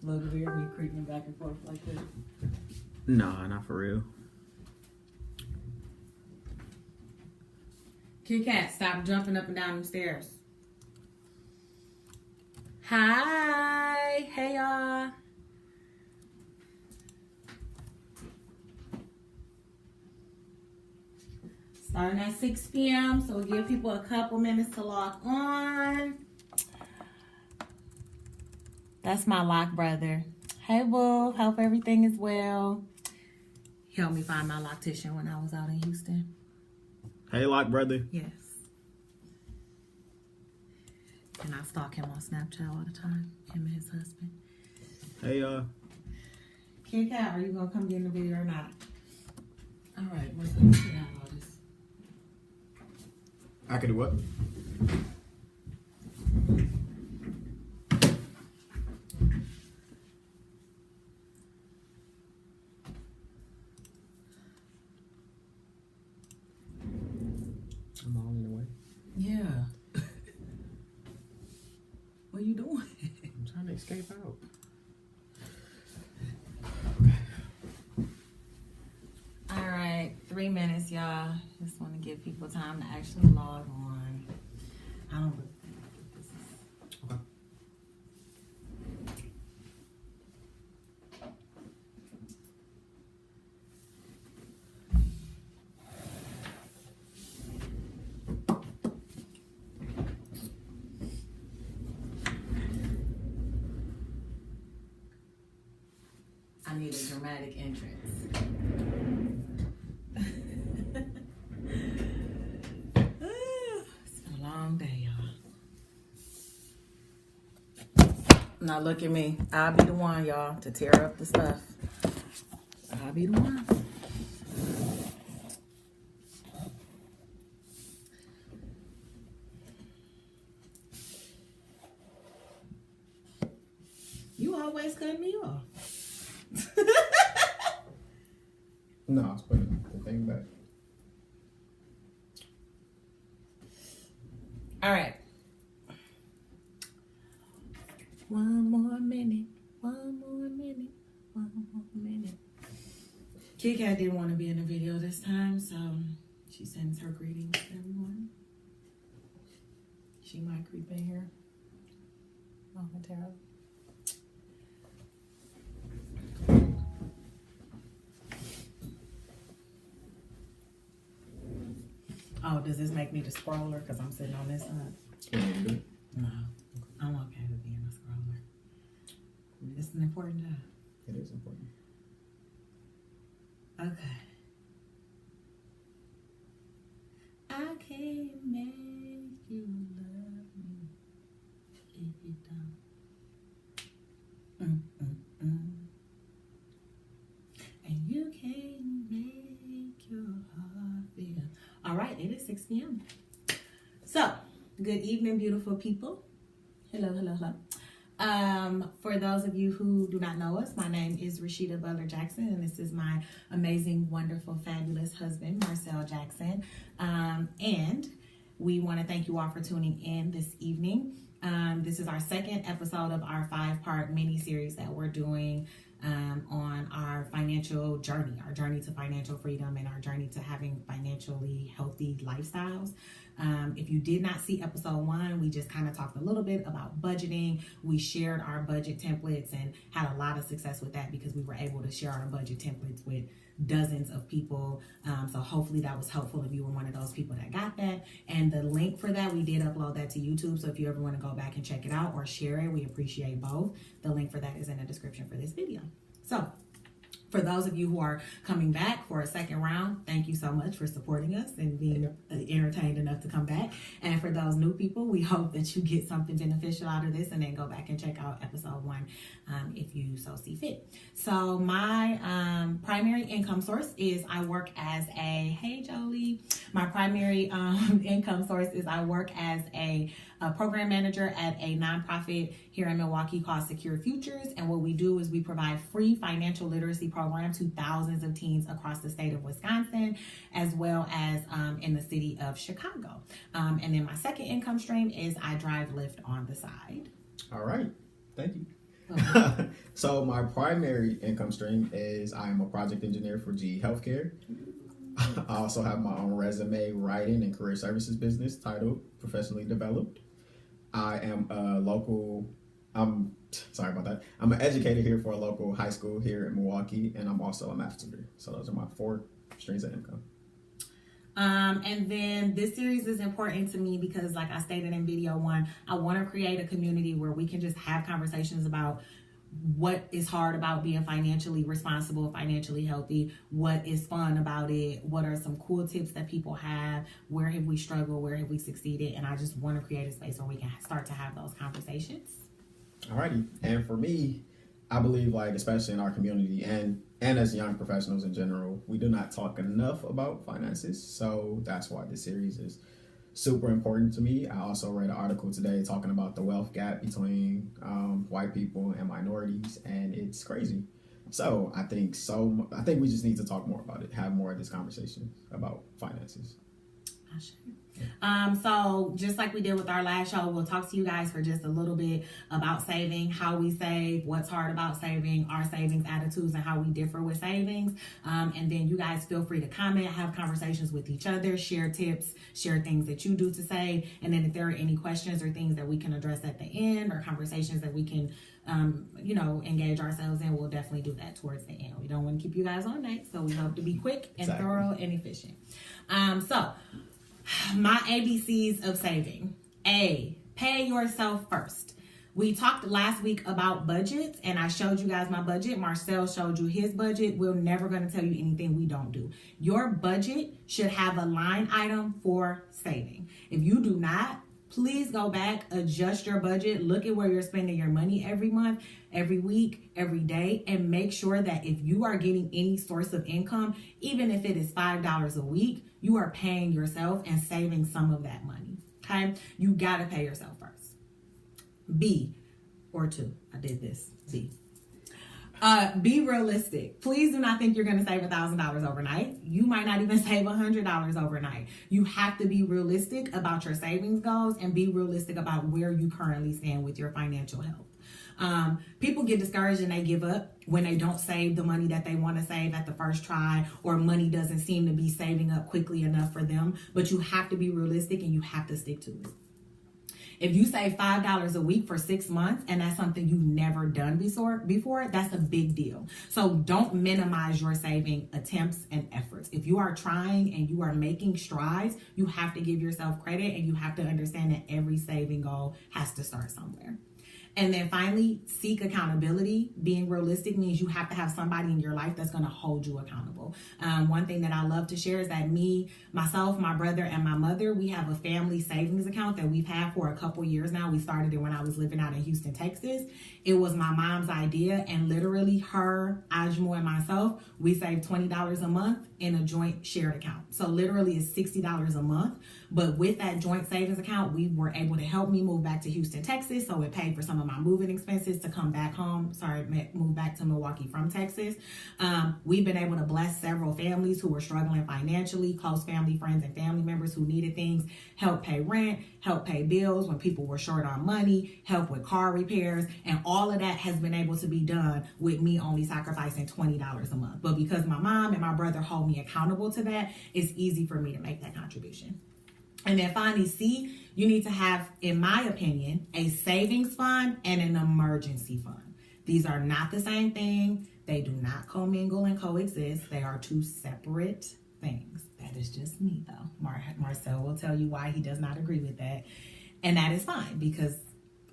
Little weird me creeping back and forth like this. Nah, not for real. Kit Kat, stop jumping up and down the stairs. Hi. Hey, y'all. Starting at 6 p.m., so we'll give people a couple minutes to log on. That's my lock brother. Hey, boo. Hope everything is well. He helped me find my loctician when I was out in Houston. Hey, lock brother. Yes. And I stalk him on Snapchat all the time. Him and his husband. Hey, Kit Kat, are you going to come get in the video or not? All right. Let's get out all this. I could do what? I'm all in the way. Yeah. What are you doing? I'm trying to escape out. All right. 3 minutes, y'all. Just want to give people time to actually log on. I don't really think this is... Okay. I need a dramatic entrance. It's been a long day, y'all. Now look at me. I'll be the one, y'all, to tear up the stuff. I'll be the one. You always cut me off. No, I was putting the thing back. All right. One more minute. One more minute. One more minute. Kit Kat didn't want to be in the video this time, so she sends her greetings to everyone. She might creep in here momentarily. Oh, does this make me the scroller because I'm sitting on this side? No, I'm okay with being a scroller. It's an important job. It is important. Okay. I can't make you love me if you don't. And you can't make your heart feel. All right, it is 6 p.m. So, good evening, beautiful people. Hello, hello, hello. For those of you who do not know us, my name is Rashidah Jackson, and this is my amazing, wonderful, fabulous husband, Marcell Jackson. And we want to thank you all for tuning in this evening. This is our second episode of our 5-part mini-series that we're doing on our financial journey, our journey to financial freedom and our journey to having financially healthy lifestyles. If you did not see episode 1, we just kind of talked a little bit about budgeting. We shared our budget templates and had a lot of success with that because we were able to share our budget templates with dozens of people. So hopefully that was helpful if you were one of those people that got that. And the link for that, we did upload that to YouTube. So if you ever want to go back and check it out or share it, we appreciate both. The link for that is in the description for this video. So for those of you who are coming back for a second round, thank you so much for supporting us and being entertained enough to come back. And for those new people, we hope that you get something beneficial out of this and then go back and check out episode 1 if you so see fit. So my primary income source is I work as a, hey Jolie, my primary income source is I work as a program manager at a nonprofit here in Milwaukee called Secure Futures. And what we do is we provide free financial literacy programs to thousands of teens across the state of Wisconsin, as well as in the city of Chicago. And then my second income stream is I drive Lyft on the side. All right. Thank you. Okay. So my primary income stream is I am a project engineer for GE Healthcare. I also have my own resume writing and career services business titled Professionally Developed. I am a local, I'm sorry about that. I'm an educator here for a local high school here in Milwaukee, and I'm also a math tutor. So those are my 4 streams of income. And then this series is important to me because, like I stated in video 1, I want to create a community where we can just have conversations about what is hard about being financially responsible, financially healthy, what is fun about it, what are some cool tips that people have, where have we struggled, where have we succeeded, and I just want to create a space where we can start to have those conversations. Alrighty, and for me, I believe, like, especially in our community and as young professionals in general, we do not talk enough about finances. So that's why this series is super important to me. I also read an article today talking about the wealth gap between white people and minorities, and it's crazy. So I think we just need to talk more about it, have more of this conversation about finances. So just like we did with our last show, we'll talk to you guys for just a little bit about saving, how we save, what's hard about saving, our savings attitudes, and how we differ with savings. And then you guys feel free to comment, have conversations with each other, share tips, share things that you do to save. And then if there are any questions or things that we can address at the end, or conversations that we can engage ourselves in, we'll definitely do that towards the end. We don't want to keep you guys all night, so we hope to be quick and thorough and efficient. So my ABCs of saving. A, pay yourself first. We talked last week about budgets, and I showed you guys my budget. Marcell showed you his budget. We're never going to tell you anything we don't do. Your budget should have a line item for saving. If you do not, please go back, adjust your budget, look at where you're spending your money every month, every week, every day, and make sure that if you are getting any source of income, even if it is $5 a week, you are paying yourself and saving some of that money, okay? You gotta pay yourself first. B, or 2, I did this, B. Be realistic. Please do not think you're going to save $1,000 overnight. You might not even save $100 overnight. You have to be realistic about your savings goals and be realistic about where you currently stand with your financial health. People get discouraged and they give up when they don't save the money that they want to save at the first try, or money doesn't seem to be saving up quickly enough for them. But you have to be realistic and you have to stick to it. If you save $5 a week for 6 months and that's something you've never done before, that's a big deal. So don't minimize your saving attempts and efforts. If you are trying and you are making strides, you have to give yourself credit, and you have to understand that every saving goal has to start somewhere. And then finally, seek accountability. Being realistic means you have to have somebody in your life that's going to hold you accountable. One thing that I love to share is that myself, my brother, and my mother, we have a family savings account that we've had for a couple years now. We started it when I was living out in Houston, Texas. It was my mom's idea, and literally her, Ajmo, and myself, we saved $20 a month in a joint shared account. So literally it's $60 a month. But with that joint savings account, we were able to help me move back to Houston, Texas. So it paid for some of my moving expenses to come back home. Move back to Milwaukee from Texas. We've been able to bless several families who were struggling financially, close family, friends, and family members who needed things, help pay rent, help pay bills when people were short on money, help with car repairs, and all of that has been able to be done with me only sacrificing $20 a month. But because my mom and my brother hold me accountable to that, it's easy for me to make that contribution. And then finally, C, you need to have, in my opinion, a savings fund and an emergency fund. These are not the same thing. They do not commingle and coexist. They are 2 separate things. That is just me, though. Marcell will tell you why he does not agree with that. And that is fine, because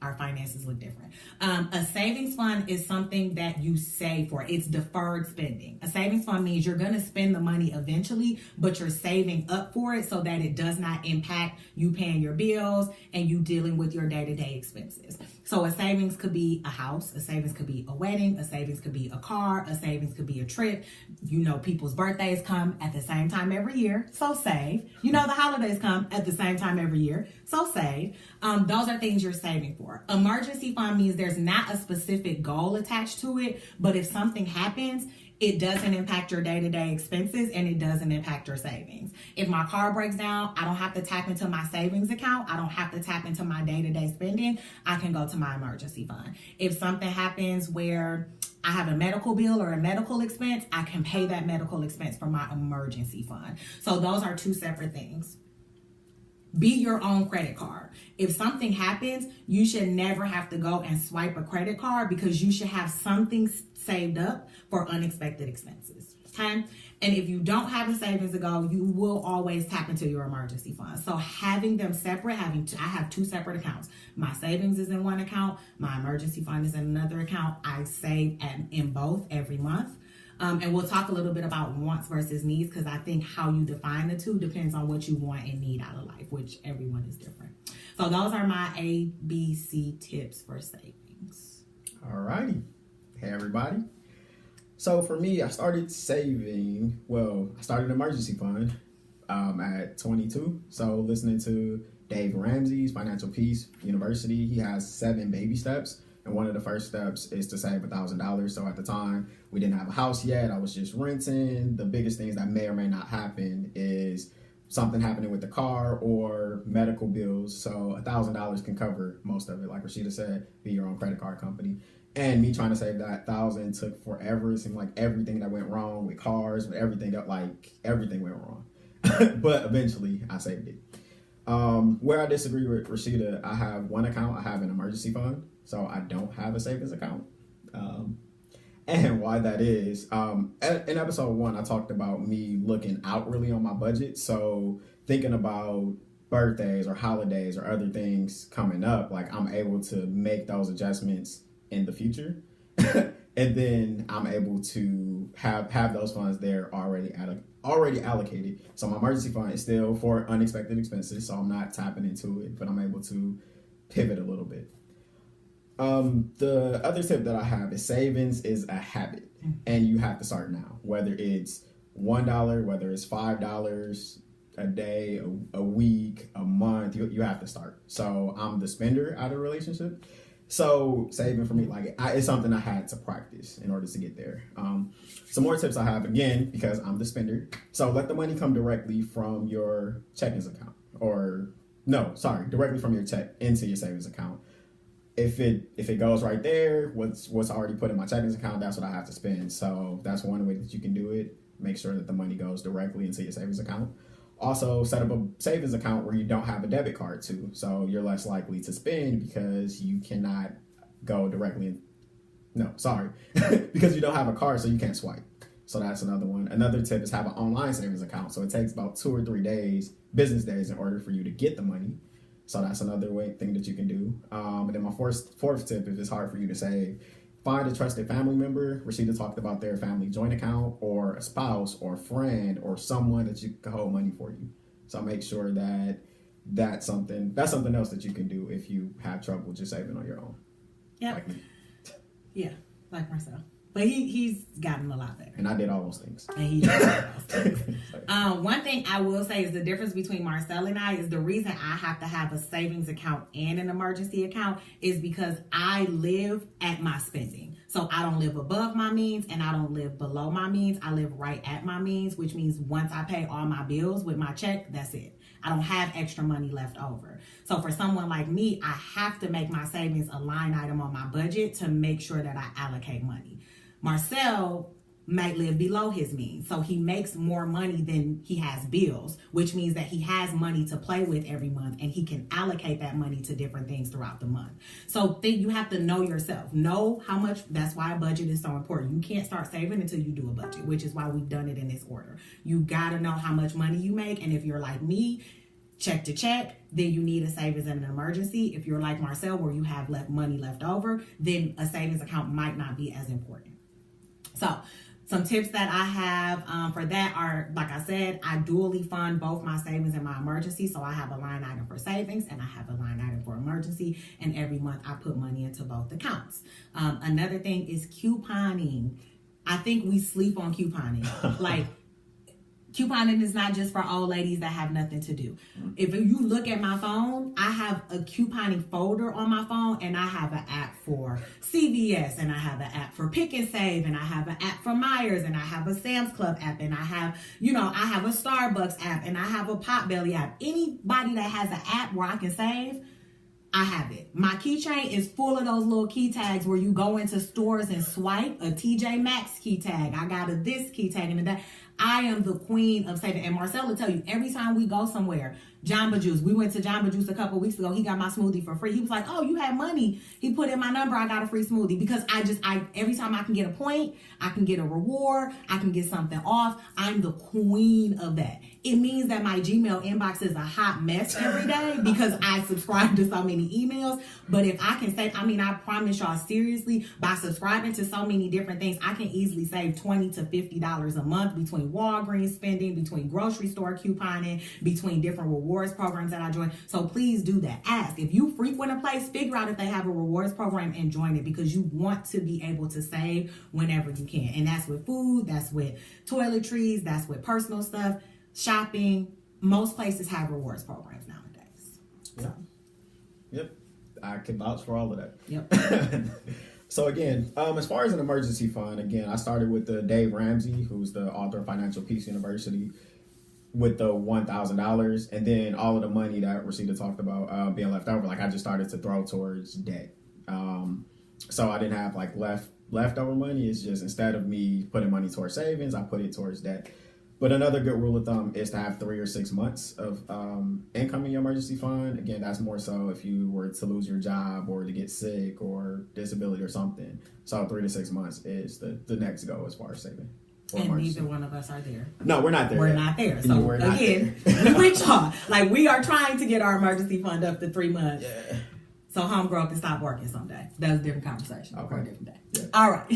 our finances look different. A savings fund is something that you save for. It's deferred spending. A savings fund means you're going to spend the money eventually, but you're saving up for it so that it does not impact you paying your bills and you dealing with your day-to-day expenses. So a savings could be a house, a savings could be a wedding, a savings could be a car, a savings could be a trip. You know, people's birthdays come at the same time every year, so save. You know, the holidays come at the same time every year, so save. Those are things you're saving for. Emergency fund means there's not a specific goal attached to it, but if something happens, it doesn't impact your day-to-day expenses and it doesn't impact your savings. If my car breaks down, I don't have to tap into my savings account. I don't have to tap into my day-to-day spending. I can go to my emergency fund. If something happens where I have a medical bill or a medical expense, I can pay that medical expense from my emergency fund. So those are two separate things. Be your own credit card. If something happens, you should never have to go and swipe a credit card because you should have something saved up for unexpected expenses. Okay? And if you don't have a savings to go, you will always tap into your emergency fund. So having them separate, I have two separate accounts. My savings is in one account. My emergency fund is in another account. I save in both every month. And we'll talk a little bit about wants versus needs because I think how you define the two depends on what you want and need out of life, which everyone is different. So those are my ABC tips for savings. All righty. Hey, everybody. So for me, I started saving. Well, I started an emergency fund at 22. So listening to Dave Ramsey's Financial Peace University, he has 7 baby steps. And one of the first steps is to save $1,000. So at the time, we didn't have a house yet. I was just renting. The biggest things that may or may not happen is something happening with the car or medical bills. So $1,000 can cover most of it. Like Rashidah said, be your own credit card company. And me trying to save that $1,000 took forever. It seemed like everything that went wrong with cars, with everything, everything went wrong. But eventually, I saved it. Where I disagree with Rashidah, I have one account. I have an emergency fund. So I don't have a savings account. And why that is, in episode 1, I talked about me looking out really on my budget. So thinking about birthdays or holidays or other things coming up, like I'm able to make those adjustments in the future. And then I'm able to have those funds there already allocated. So my emergency fund is still for unexpected expenses. So I'm not tapping into it, but I'm able to pivot a little bit. The other tip that I have is savings is a habit, and you have to start now. Whether it's $1, whether it's $5 a day, a week, a month, you have to start. So I'm the spender out of a relationship. So saving for me, it's something I had to practice in order to get there. Some more tips I have, again, because I'm the spender. So let the money come directly from your checkings account, directly from your check into your savings account. If it goes right there, what's already put in my checkings account, that's what I have to spend. So that's one way that you can do it. Make sure that the money goes directly into your savings account. Also, set up a savings account where you don't have a debit card to. So you're less likely to spend because you cannot go directly because you don't have a card, so you can't swipe. So that's another one. Another tip is have an online savings account. So it takes about 2 or 3 business days in order for you to get the money. So that's another thing that you can do. And then my fourth tip, if it's hard for you to save, find a trusted family member. Rashidah talked about their family joint account, or a spouse or a friend or someone that you can hold money for you. So make sure that that's something else that you can do if you have trouble just saving on your own. Yeah. Like me. Yeah, like Marcell. But he's gotten a lot better. And I did all those things. And he did all those things. One thing I will say is the difference between Marcell and I is the reason I have to have a savings account and an emergency account is because I live at my spending. So I don't live above my means and I don't live below my means. I live right at my means, which means once I pay all my bills with my check, that's it. I don't have extra money left over. So for someone like me, I have to make my savings a line item on my budget to make sure that I allocate money. Marcell might live below his means. So he makes more money than he has bills, which means that he has money to play with every month and he can allocate that money to different things throughout the month. So you have to know yourself, know how much. That's why a budget is so important. You can't start saving until you do a budget, which is why we've done it in this order. You got to know how much money you make. And if you're like me, check to check, then you need a savings and an emergency. If you're like Marcell, where you have money left over, then a savings account might not be as important. So some tips that I have for that are, like I said, I dually fund both my savings and my emergency. So I have a line item for savings and I have a line item for emergency. And every month I put money into both accounts. Another thing is couponing. I think we sleep on couponing. Like, couponing is not just for old ladies that have nothing to do. If you look at my phone, I have a couponing folder on my phone, and I have an app for CVS, and I have an app for Pick and Save, and I have an app for Myers, and I have a Sam's Club app, and I have a Starbucks app, and I have a Potbelly app. Anybody that has an app where I can save, I have it. My keychain is full of those little key tags where you go into stores and swipe a TJ Maxx key tag. I got a this key tag and that. I am the queen of saving. And Marcell will tell you, every time we go somewhere, Jamba Juice, we went to Jamba Juice a couple weeks ago. He got my smoothie for free. He was like, oh, you had money. He put in my number. I got a free smoothie because every time I can get a point, I can get a reward, I can get something off. I'm the queen of that. It means that my Gmail inbox is a hot mess every day because I subscribe to so many emails. But if I can save, I promise y'all, seriously, by subscribing to so many different things, I can easily save $20 to $50 a month between Walgreens spending, between grocery store couponing, between different rewards programs that I join. So please do that. Ask. If you frequent a place, figure out if they have a rewards program and join it, because you want to be able to save whenever you can. And that's with food, that's with toiletries, that's with personal stuff. Shopping, most places have rewards programs nowadays. So. Yep. I can vouch for all of that. Yep. So again, as far as an emergency fund, again, I started with the Dave Ramsey, who's the author of Financial Peace University, with the $1,000, and then all of the money that Rashidah talked about being left over, like I just started to throw towards debt. So I didn't have like leftover money. It's just, instead of me putting money towards savings, I put it towards debt. But another good rule of thumb is to have 3 or 6 months of income in your emergency fund. Again, that's more so if you were to lose your job or to get sick or disability or something. So 3 to 6 months is the next goal as far as saving. And neither one of us are there. No, we're not there. We're not there. So again, we with y'all. Like, we are trying to get our emergency fund up to 3 months. Yeah. So homegirl can stop working someday. That's a different conversation. Okay. For a different day. Yeah. All right.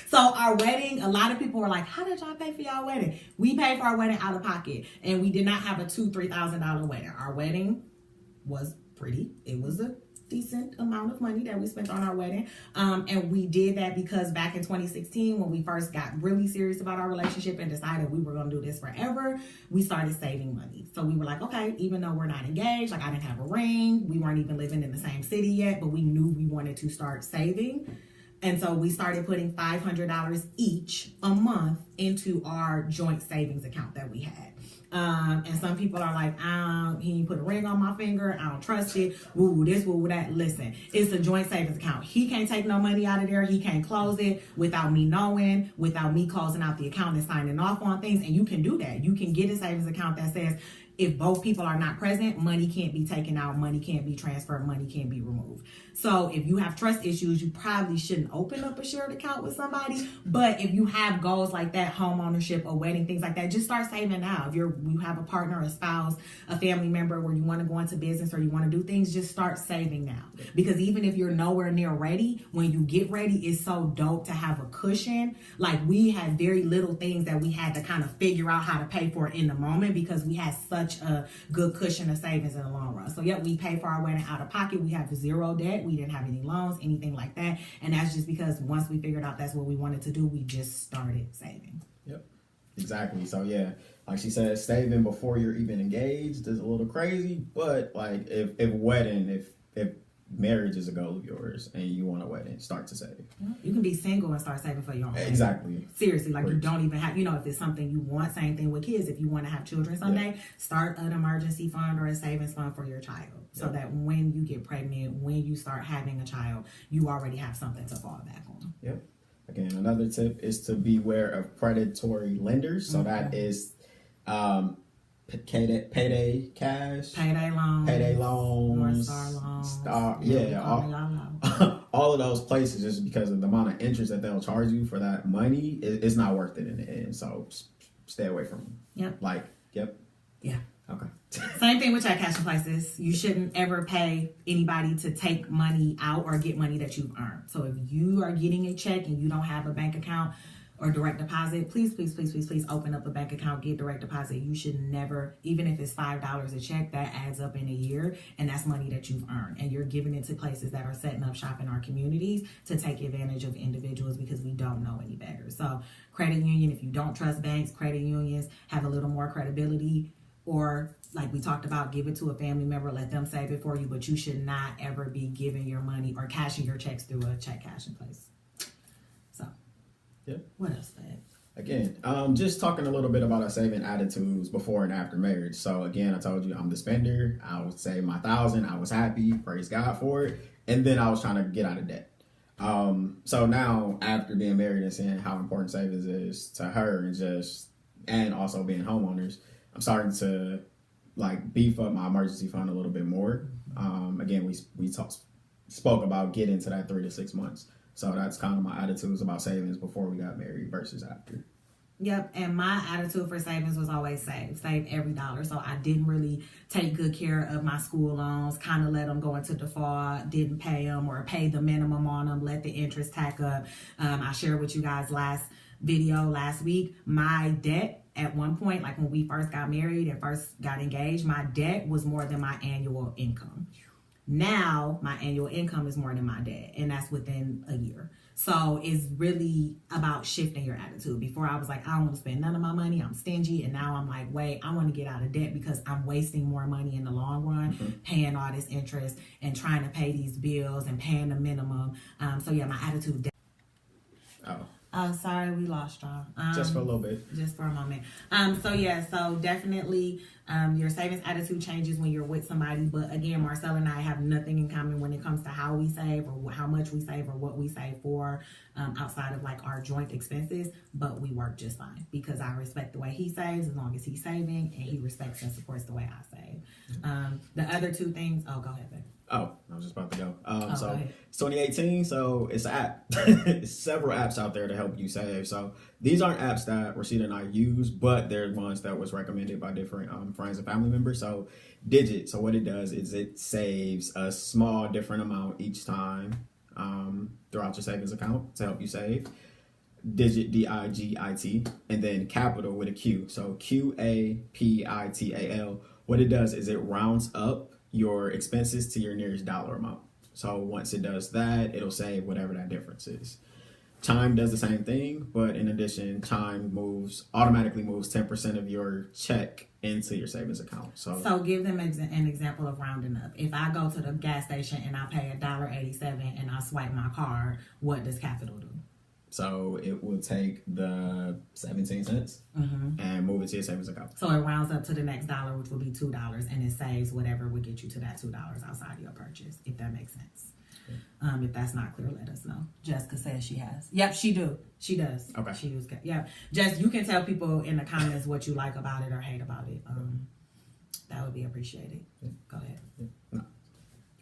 So our wedding, a lot of people were like, how did y'all pay for y'all wedding? We paid for our wedding out of pocket, and we did not have a $2,000-$3,000 wedding. Our wedding was pretty. It was a decent amount of money that we spent on our wedding. And we did that because back in 2016, when we first got really serious about our relationship and decided we were going to do this forever, we started saving money. So we were like, okay, even though we're not engaged, like I didn't have a ring, we weren't even living in the same city yet, but we knew we wanted to start saving. And so we started putting $500 each a month into our joint savings account that we had. And some people are like, he put a ring on my finger, I don't trust it, woo, this, woo, that. Listen, it's a joint savings account. He can't take no money out of there. He can't close it without me knowing, without me closing out the account and signing off on things. And you can do that. You can get a savings account that says, if both people are not present, money can't be taken out, money can't be transferred, money can't be removed. So if you have trust issues, you probably shouldn't open up a shared account with somebody. But if you have goals like that, home ownership, a wedding, things like that, just start saving now. If you have a partner, a spouse, a family member where you want to go into business or you want to do things, just start saving now. Because even if you're nowhere near ready, when you get ready, it's so dope to have a cushion. Like, we had very little things that we had to kind of figure out how to pay for in the moment because we had such a good cushion of savings in the long run. So we paid for our wedding out of pocket. We have zero debt. We didn't have any loans, anything like that. And that's just because once we figured out that's what we wanted to do, we just started saving. Yep, exactly. So yeah, like she said, saving before you're even engaged is a little crazy. But like if marriage is a goal of yours and you want a wedding, start to save. You can be single and start saving for your own wedding. Exactly. Seriously, like, you don't even have, if it's something you want, same thing with kids. If you want to have children someday, start an emergency fund or a savings fund for your child so that when you get pregnant, when you start having a child, you already have something to fall back on. Yep. Again, another tip is to beware of predatory lenders. So that is payday cash, payday loans, North Star loans, all of those places, just because of the amount of interest that they'll charge you for that money, it's not worth it in the end. So stay away from them. Yep. Yeah. Okay. Same thing with check cashing places. You shouldn't ever pay anybody to take money out or get money that you've earned. So if you are getting a check and you don't have a bank account, or direct deposit, please open up a bank account, get direct deposit. You should never, even if it's $5 a check, that adds up in a year, and that's money that you've earned, and you're giving it to places that are setting up shop in our communities to take advantage of individuals because we don't know any better. So credit union, if you don't trust banks, credit unions have a little more credibility, or like we talked about, give it to a family member, let them save it for you, but you should not ever be giving your money or cashing your checks through a check cashing place. So, what else, babe? Again, just talking a little bit about our saving attitudes before and after marriage. So again, I told you I'm the spender. I would save my $1,000. I was happy, praise God for it, and then I was trying to get out of debt. So now after being married and seeing how important savings is to her, and also being homeowners, I'm starting to like beef up my emergency fund a little bit more. Again, we spoke about getting to that 3 to 6 months. So that's kind of my attitudes about savings before we got married versus after. Yep, and my attitude for savings was always save every dollar. So I didn't really take good care of my school loans, kind of let them go into default, didn't pay them or pay the minimum on them, let the interest tack up. I shared with you guys last week, my debt at one point, like when we first got married and first got engaged, my debt was more than my annual income. Now my annual income is more than my debt, and that's within a year. So it's really about shifting your attitude. Before I was like, I don't want to spend none of my money, I'm stingy. And now I'm like, wait, I want to get out of debt because I'm wasting more money in the long run, paying all this interest and trying to pay these bills and paying the minimum. So yeah, my attitude. Oh, sorry, we lost y'all. Just for a little bit. Just for a moment. So definitely your savings attitude changes when you're with somebody. But again, Marcell and I have nothing in common when it comes to how we save or how much we save or what we save for outside of like our joint expenses. But we work just fine because I respect the way he saves as long as he's saving, and he respects and supports the way I save. The other two things, go ahead, babe. Oh, I was just about to go. Go it's 2018, so it's an app. It's several apps out there to help you save. So these aren't apps that Rashidah and I use, but they're ones that was recommended by different friends and family members. So Digit, so what it does is it saves a small different amount each time throughout your savings account to help you save. Digit, DIGIT, and then Capital with a Q. So QAPITAL. What it does is it rounds up your expenses to your nearest dollar amount. So once it does that, it'll save whatever that difference is. Chime does the same thing, but in addition, Chime automatically moves 10% of your check into your savings account. So give them an example of rounding up. If I go to the gas station and I pay $1.87 and I swipe my card, what does Capital do? So it will take the 17 cents and move it to your savings account. So it rounds up to the next dollar, which will be $2, and it saves whatever would get you to that $2 outside of your purchase, if that makes sense. Okay. If that's not clear, let us know. Jessica says she has. Yep, she does. Okay. She was good. Yeah. Jess, you can tell people in the comments what you like about it or hate about it. That would be appreciated. Yeah. Go ahead. Yeah. No.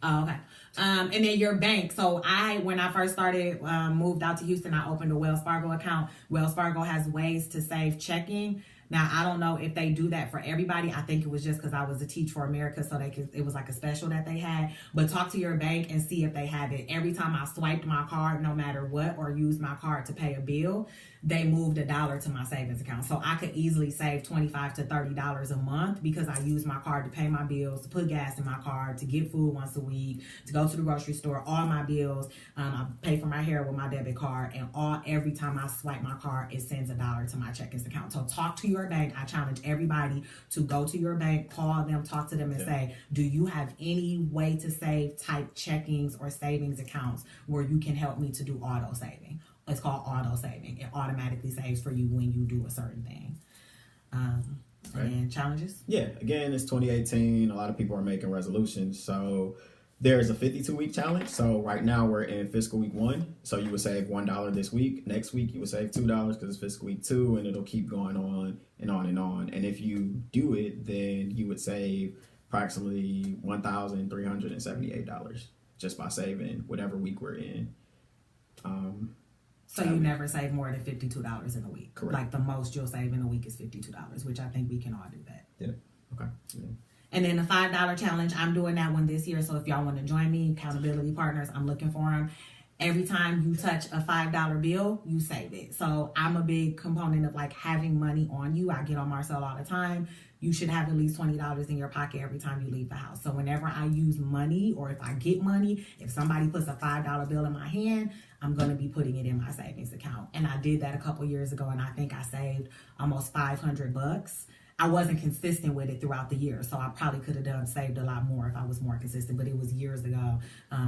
Oh, okay. And then your bank. So when I first started, moved out to Houston, I opened a Wells Fargo account. Wells Fargo has ways to save checking. Now, I don't know if they do that for everybody. I think it was just because I was a Teach for America, so it was like a special that they had. But talk to your bank and see if they have it. Every time I swiped my card, no matter what, or used my card to pay a bill, they moved $1 to my savings account. So I could easily save $25 to $30 a month because I use my card to pay my bills, to put gas in my car, to get food once a week, to go to the grocery store, all my bills. I pay for my hair with my debit card, and every time I swipe my card, it sends $1 to my checkings account. So talk to your bank. I challenge everybody to go to your bank, call them, talk to them, and say, do you have any way to save type checkings or savings accounts where you can help me to do auto saving? It's called auto saving. It automatically saves for you when you do a certain thing. And challenges? Yeah, again, it's 2018. A lot of people are making resolutions. So there's a 52-week challenge. So right now we're in fiscal week 1. So you would save $1 this week. Next week you would save $2 because it's fiscal week 2, and it'll keep going on and on and on. And if you do it, then you would save approximately $1,378 just by saving whatever week we're in. So you never save more than $52 in a week. Correct. Like the most you'll save in a week is $52, which I think we can all do that. Yeah. Okay. Yeah. And then the $5 challenge, I'm doing that one this year. So if y'all want to join me, accountability partners, I'm looking for them. every time you touch a $5 bill, you save it. So I'm a big component of like having money on you. I get on Marcell all the time. You should have at least $20 in your pocket every time you leave the house. So whenever I use money, or if I get money, if somebody puts a $5 bill in my hand, I'm going to be putting it in my savings account. And I did that a couple years ago, and I think I saved almost $500. I wasn't consistent with it throughout the year, so I probably could have saved a lot more if I was more consistent. But it was years ago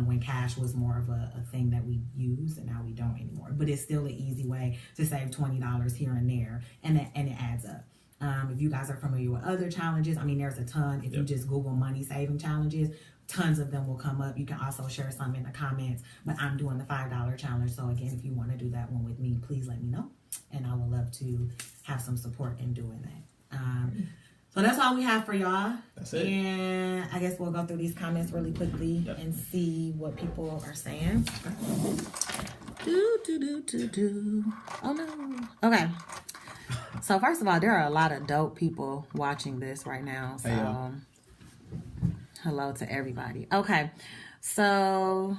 when cash was more of a thing that we use, and now we don't anymore. But it's still an easy way to save $20 here and there, and it adds up. If you guys are familiar with other challenges, I mean, there's a ton. If you just Google money saving challenges, tons of them will come up. You can also share some in the comments, but I'm doing the $5 challenge. So again, if you want to do that one with me, please let me know, and I would love to have some support in doing that. So that's all we have for y'all. That's it. And I guess we'll go through these comments really quickly and see what people are saying. Oh no. Okay. So first of all, there are a lot of dope people watching this right now. So hello to everybody. Okay. So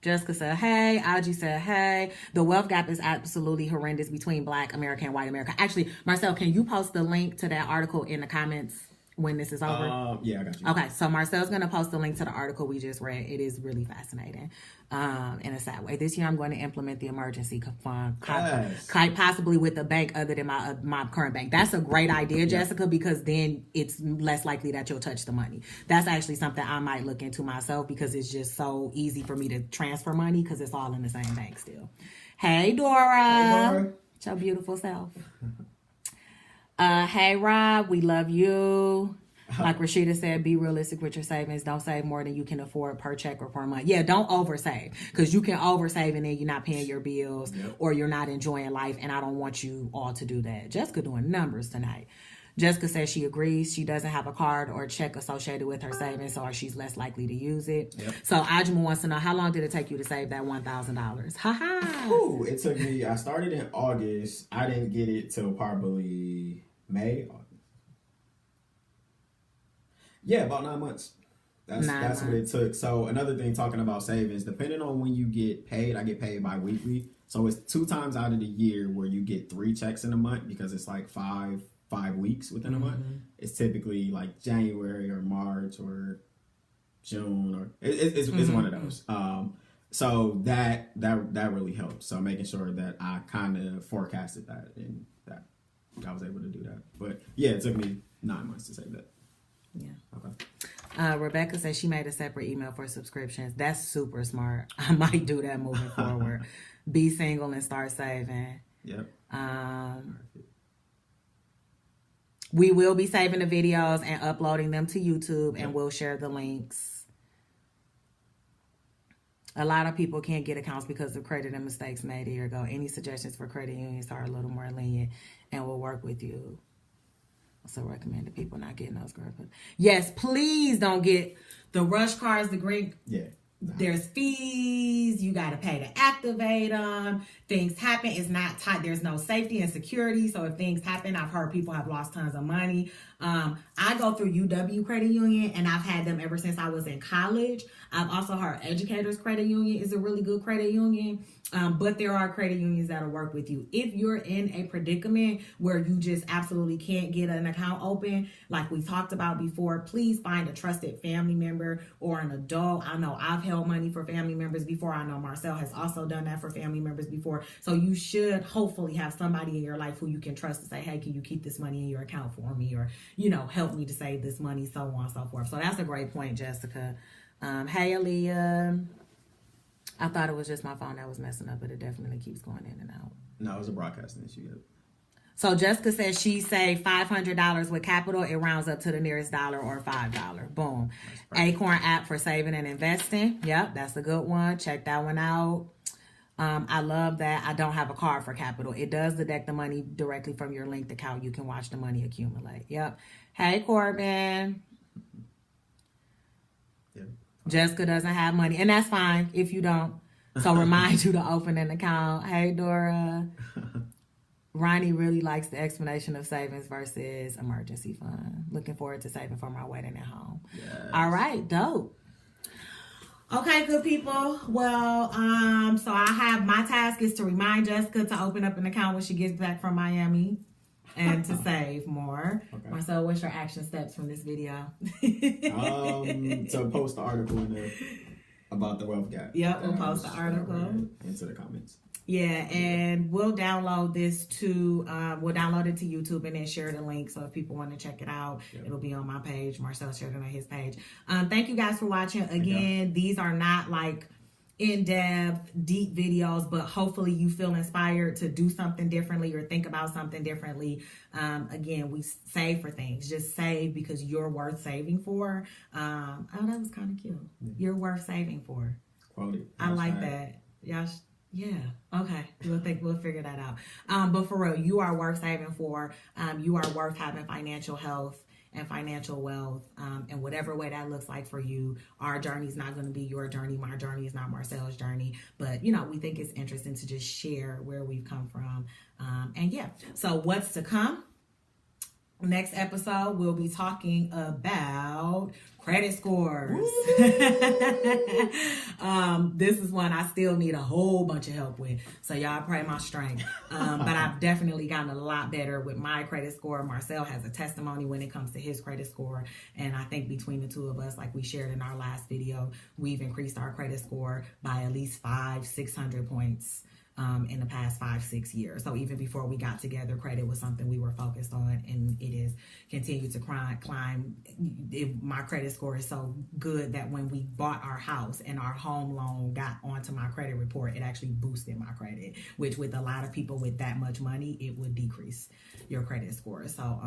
Jessica said, hey. Algie said, hey. The wealth gap is absolutely horrendous between Black America and white America. Actually, Marcell, can you post the link to that article in the comments when this is over? Yeah, I got you. Okay, so Marcell's going to post the link to the article we just read. It is really fascinating in a sad way. This year, I'm going to implement the emergency fund, possibly with a bank other than my current bank. That's a great idea, Jessica, because then it's less likely that you'll touch the money. That's actually something I might look into myself, because it's just so easy for me to transfer money because it's all in the same bank still. Hey, Dora. Hey, Dora. It's your beautiful self. Hey, Rob. We love you. Like Rashidah said, be realistic with your savings. Don't save more than you can afford per check or per month. Yeah, don't oversave, because you can oversave and then you're not paying your bills or you're not enjoying life. And I don't want you all to do that. Jessica doing numbers tonight. Jessica says she agrees. She doesn't have a card or a check associated with her savings, so she's less likely to use it. Yep. So Ajma wants to know, how long did it take you to save that $1,000? Ooh, it took me, I started in August. I didn't get it till probably May. Yeah, about 9 months. That's what it took. So another thing, talking about savings, depending on when you get paid, I get paid bi-weekly. So it's 2 times out of the year where you get 3 checks in a month, because it's like five weeks within a month. It's typically like January or March or June, or it's one of those. So that really helps. So making sure that I kind of forecasted that, and that I was able to do that. But yeah, it took me 9 months to save that. Yeah. Okay. Rebecca says she made a separate email for subscriptions. That's super smart. I might do that moving forward. Be single and start saving. Yep. We will be saving the videos and uploading them to YouTube, and we'll share the links. A lot of people can't get accounts because of credit and mistakes made a year ago. Any suggestions for credit unions are a little more lenient and will work with you? So recommend to people not getting those credit. Yes, please don't get the rush cards, the green. Yeah. There's fees. You got to pay to activate them. Things happen. It's not tight. There's no safety and security. So if things happen, I've heard people have lost tons of money. I go through UW Credit Union, and I've had them ever since I was in college. I've also heard Educators Credit Union is a really good credit union. But there are credit unions that'll work with you. If you're in a predicament where you just absolutely can't get an account open, like we talked about before, please find a trusted family member or an adult. I know I've held money for family members before. I know Marcell has also done that for family members before. So you should hopefully have somebody in your life who you can trust to say, hey, can you keep this money in your account for me? Or, help me to save this money, so on and so forth. So that's a great point, Jessica. Hey, Aaliyah. I thought it was just my phone that was messing up, but it definitely keeps going in and out. No, it was a broadcasting issue. So Jessica says she saved $500 with Capital. It rounds up to the nearest dollar or $5. Boom. Acorn app for saving and investing. Yep, that's a good one. Check that one out. I love that. I don't have a card for Capital. It does deduct the money directly from your linked account. You can watch the money accumulate. Yep. Hey, Corbin. Yeah. Jessica doesn't have money, and that's fine if you don't. So remind you to open an account. Hey, Dora. Ronnie really likes the explanation of savings versus emergency fund. Looking forward to saving for my wedding at home. Yes. All right, dope. Okay, good people. Well, so I have my task is to remind Jessica to open up an account when she gets back from Miami and to save more. Okay. Marcell, what's your action steps from this video? To post the article about the wealth gap. Yep, we'll post the article into the comments. Yeah, and we'll download this to we'll download it to YouTube and then share the link. So if people want to check it out, it'll be on my page. Marcell shared it on his page. Thank you guys for watching. Again, these are not like in-depth, deep videos, but hopefully you feel inspired to do something differently or think about something differently. Again, we save for things. Just save because you're worth saving for. Oh, that was kind of cute. You're worth saving for. Quality. I like that. Y'all. Yeah. Okay. We'll figure that out. But for real, you are worth saving for. You are worth having financial health and financial wealth, and whatever way that looks like for you. Our journey is not going to be your journey. My journey is not Marcell's journey. But, we think it's interesting to just share where we've come from. And yeah. So what's to come? Next episode, we'll be talking about credit scores. This is one I still need a whole bunch of help with. So y'all pray my strength. But I've definitely gotten a lot better with my credit score. Marcell has a testimony when it comes to his credit score. And I think between the two of us, like we shared in our last video, we've increased our credit score by at least 500-600 points. In the past 5-6 years. So even before we got together, credit was something we were focused on, and it is continued to climb. My credit score is so good that when we bought our house and our home loan got onto my credit report, it actually boosted my credit, which with a lot of people with that much money, it would decrease your credit score. So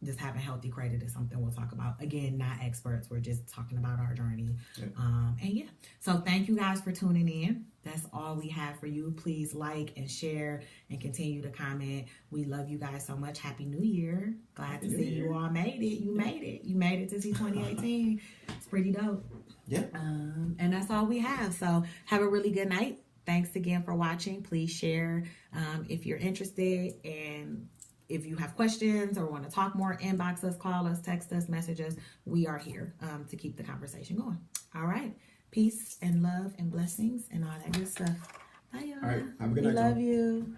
just having healthy credit is something we'll talk about. Again, not experts. We're just talking about our journey. And yeah, so thank you guys for tuning in. That's all we have for you. Please like and share and continue to comment. We love you guys so much. Happy New Year. Glad to see you all made it. You made it. You made it to see 2018. It's pretty dope. Yeah. And that's all we have. So have a really good night. Thanks again for watching. Please share if you're interested, and if you have questions or want to talk more, inbox us, call us, text us, message us. We are here to keep the conversation going. All right. Peace and love and blessings and all that good stuff. Bye, y'all. All right. Have a good night. We love you.